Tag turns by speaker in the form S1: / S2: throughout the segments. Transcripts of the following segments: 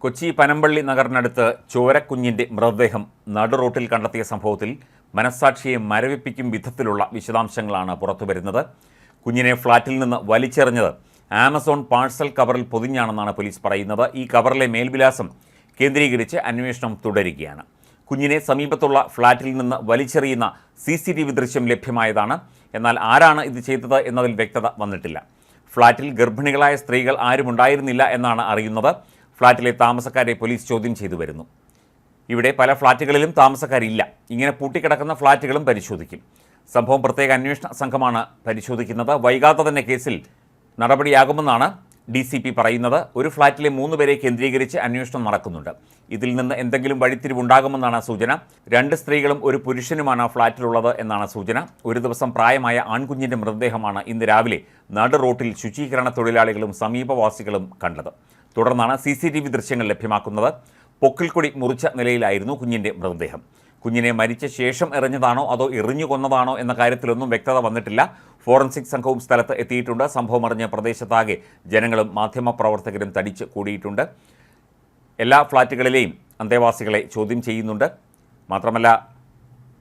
S1: കൊച്ചി പനമ്പള്ളി നഗറിനടുത്ത് ചോരക്കുഞ്ഞിന്റെ മൃതദേഹം നടുറോട്ടിൽ കണ്ടെത്തിയ സംഭവത്തിൽ മനസ്സാക്ഷിയെ മരവിപ്പിക്കും വിധത്തിലുള്ള വിശദാംശങ്ങളാണ് പുറത്തുവരുന്നത്. കുഞ്ഞിനെ ഫ്ളാറ്റിൽ നിന്ന് വലിച്ചെറിഞ്ഞത് ആമസോൺ പാഴ്സൽ കവറിൽ പൊതിഞ്ഞാണെന്നാണ് പോലീസ് പറയുന്നത്. ഈ കവറിലെ മേൽവിലാസം കേന്ദ്രീകരിച്ച് അന്വേഷണം തുടരുകയാണ്. കുഞ്ഞിനെ സമീപത്തുള്ള ഫ്ളാറ്റിൽ നിന്ന് വലിച്ചെറിയുന്ന CCTV ദൃശ്യം ലഭ്യമായതാണ്. എന്നാൽ ആരാണ് ഇത് ചെയ്തത് എന്നതിൽ വ്യക്തത വന്നിട്ടില്ല. ഫ്ളാറ്റിൽ ഗർഭിണികളായ സ്ത്രീകൾ ആരുമുണ്ടായിരുന്നില്ല എന്നാണ് അറിയുന്നത്. ഫ്ളാറ്റിലെ താമസക്കാരെ പോലീസ് ചോദ്യം ചെയ്തു വരുന്നു. ഇവിടെ പല ഫ്ളാറ്റുകളിലും താമസക്കാരില്ല. ഇങ്ങനെ പൂട്ടിക്കിടക്കുന്ന ഫ്ളാറ്റുകളും പരിശോധിക്കും. സംഭവം പ്രത്യേക അന്വേഷണ സംഘമാണ് പരിശോധിക്കുന്നത്. വൈകാതെ തന്നെ കേസിൽ നടപടിയാകുമെന്നാണ് DCP പറയുന്നത്. ഒരു ഫ്ളാറ്റിലെ 3 പേരെ കേന്ദ്രീകരിച്ച് അന്വേഷണം നടക്കുന്നുണ്ട്. ഇതിൽ നിന്ന് എന്തെങ്കിലും വഴിത്തിരിവുണ്ടാകുമെന്നാണ് സൂചന. 2 സ്ത്രീകളും ഒരു പുരുഷനുമാണ് ഫ്ളാറ്റിലുള്ളത് എന്നാണ് സൂചന. ഒരു ദിവസം പ്രായമായ ആൺകുഞ്ഞിൻ്റെ മൃതദേഹമാണ് ഇന്ന് രാവിലെ നടു റോട്ടിൽ ശുചീകരണ തൊഴിലാളികളും സമീപവാസികളും കണ്ടത്. തുടർന്നാണ് CCTV ദൃശ്യങ്ങൾ ലഭ്യമാക്കുന്നത്. പൊക്കിൾക്കൊടി മുറിച്ച നിലയിലായിരുന്നു കുഞ്ഞിൻ്റെ മൃതദേഹം. കുഞ്ഞിനെ മരിച്ച ശേഷം എറിഞ്ഞതാണോ അതോ എറിഞ്ഞു കൊന്നതാണോ എന്ന കാര്യത്തിലൊന്നും വ്യക്തത വന്നിട്ടില്ല. ഫോറൻസിക് സംഘവും സ്ഥലത്ത് എത്തിയിട്ടുണ്ട്. സംഭവം അറിഞ്ഞ പ്രദേശത്താകെ ജനങ്ങളും മാധ്യമപ്രവർത്തകരും തടിച്ച് കൂടിയിട്ടുണ്ട്. എല്ലാ ഫ്ളാറ്റുകളിലെയും അന്തേവാസികളെ ചോദ്യം ചെയ്യുന്നുണ്ട്. മാത്രമല്ല,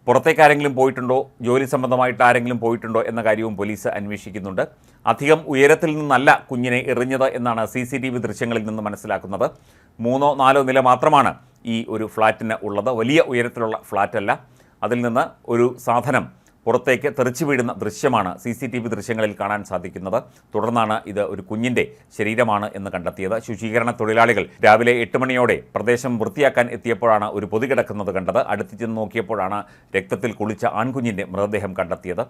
S1: പുറത്തേക്ക് ആരെങ്കിലും പോയിട്ടുണ്ടോ, ജോലി സംബന്ധമായിട്ട് ആരെങ്കിലും പോയിട്ടുണ്ടോ എന്ന കാര്യവും പോലീസ് അന്വേഷിക്കുന്നുണ്ട്. അധികം ഉയരത്തിൽ നിന്നല്ല കുഞ്ഞിനെ എറിഞ്ഞത് എന്നാണ് CCTV ദൃശ്യങ്ങളിൽ നിന്ന് മനസ്സിലാക്കുന്നത്. 3 or 4 നില മാത്രമാണ് ഈ ഒരു ഫ്ളാറ്റിന് ഉള്ളത്. വലിയ ഉയരത്തിലുള്ള ഫ്ളാറ്റല്ല. അതിൽ നിന്ന് ഒരു സാധനം പുറത്തേക്ക് തെറിച്ചു വീഴുന്ന ദൃശ്യമാണ് CCTV ദൃശ്യങ്ങളിൽ കാണാൻ സാധിക്കുന്നത്. തുടർന്നാണ് ഇത് ഒരു കുഞ്ഞിൻ്റെ ശരീരമാണ് എന്ന് കണ്ടെത്തിയത്. ശുചീകരണ തൊഴിലാളികൾ രാവിലെ 8 മണിയോടെ പ്രദേശം വൃത്തിയാക്കാൻ എത്തിയപ്പോഴാണ് ഒരു പൊതി കിടക്കുന്നത് കണ്ടത്. അടുത്ത് ചെന്ന് നോക്കിയപ്പോഴാണ് രക്തത്തിൽ കുളിച്ച ആൺകുഞ്ഞിൻ്റെ മൃതദേഹം കണ്ടെത്തിയത്.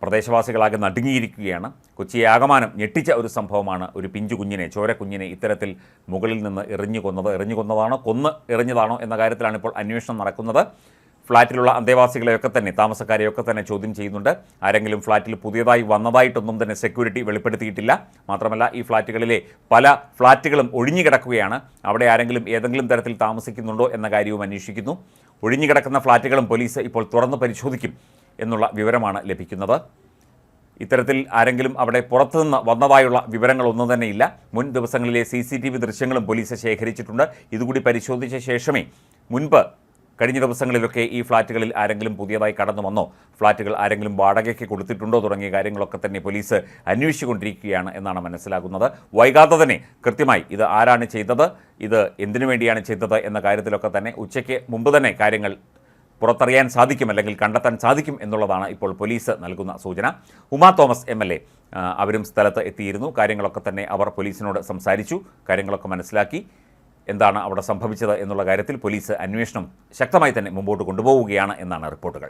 S1: പ്രദേശവാസികളാകെ നടുങ്ങിയിരിക്കുകയാണ്. കൊച്ചിയെ ആകമാനം ഞെട്ടിച്ച ഒരു സംഭവമാണ് ഒരു പിഞ്ചു കുഞ്ഞിനെ, ചോരക്കുഞ്ഞിനെ ഇത്തരത്തിൽ മുകളിൽ നിന്ന് എറിഞ്ഞു കൊന്നതാണോ എറിഞ്ഞതാണോ എന്ന കാര്യത്തിലാണ് ഇപ്പോൾ അന്വേഷണം നടക്കുന്നത്. ഫ്ളാറ്റിലുള്ള അന്തേവാസികളെയൊക്കെ തന്നെ, താമസക്കാരെയൊക്കെ തന്നെ ചോദ്യം ചെയ്യുന്നുണ്ട്. ആരെങ്കിലും ഫ്ളാറ്റിൽ പുതിയതായി വന്നതായിട്ടൊന്നും തന്നെ സെക്യൂരിറ്റി വെളിപ്പെടുത്തിയിട്ടില്ല. മാത്രമല്ല, ഈ ഫ്ളാറ്റുകളിലെ പല ഫ്ളാറ്റുകളും ഒഴിഞ്ഞുകിടക്കുകയാണ്. അവിടെ ആരെങ്കിലും ഏതെങ്കിലും തരത്തിൽ താമസിക്കുന്നുണ്ടോ എന്ന കാര്യവും അന്വേഷിക്കുന്നു. ഒഴിഞ്ഞുകിടക്കുന്ന ഫ്ളാറ്റുകളും പോലീസ് ഇപ്പോൾ തുറന്ന് പരിശോധിക്കും എന്നുള്ള വിവരമാണ് ലഭിക്കുന്നത്. ഇത്തരത്തിൽ ആരെങ്കിലും അവിടെ പുറത്തുനിന്ന് വന്നതായുള്ള വിവരങ്ങളൊന്നും തന്നെയില്ല. മുൻ ദിവസങ്ങളിലെ CCTV ദൃശ്യങ്ങളും പോലീസ് ശേഖരിച്ചിട്ടുണ്ട്. ഇതുകൂടി പരിശോധിച്ച ശേഷമേ കഴിഞ്ഞ ദിവസങ്ങളിലൊക്കെ ഈ ഫ്ളാറ്റുകളിൽ ആരെങ്കിലും പുതിയതായി കടന്നു വന്നോ, ഫ്ളാറ്റുകൾ ആരെങ്കിലും വാടകയ്ക്ക് കൊടുത്തിട്ടുണ്ടോ തുടങ്ങിയ കാര്യങ്ങളൊക്കെ തന്നെ പോലീസ് അന്വേഷിച്ചുകൊണ്ടിരിക്കുകയാണ് എന്നാണ് മനസ്സിലാകുന്നത്. വൈകാതെ തന്നെ കൃത്യമായി ഇത് ആരാണ് ചെയ്തത്, ഇത് എന്തിനു വേണ്ടിയാണ് ചെയ്തത് എന്ന കാര്യത്തിലൊക്കെ തന്നെ ഉച്ചയ്ക്ക് മുമ്പ് തന്നെ കാര്യങ്ങൾ പുറത്തറിയാൻ സാധിക്കും, അല്ലെങ്കിൽ കണ്ടെത്താൻ സാധിക്കും എന്നുള്ളതാണ് ഇപ്പോൾ പോലീസ് നൽകുന്ന സൂചന. ഉമാ തോമസ് MLA അവരും സ്ഥലത്ത് എത്തിയിരുന്നു. കാര്യങ്ങളൊക്കെ തന്നെ അവർ പോലീസിനോട് സംസാരിച്ചു. കാര്യങ്ങളൊക്കെ മനസ്സിലാക്കി. എന്താണ് അവിടെ സംഭവിച്ചത് എന്നുള്ള കാര്യത്തിൽ പോലീസ് അന്വേഷണം ശക്തമായി തന്നെ മുമ്പോട്ട് കൊണ്ടുപോവുകയാണ് എന്നാണ് റിപ്പോർട്ടുകൾ.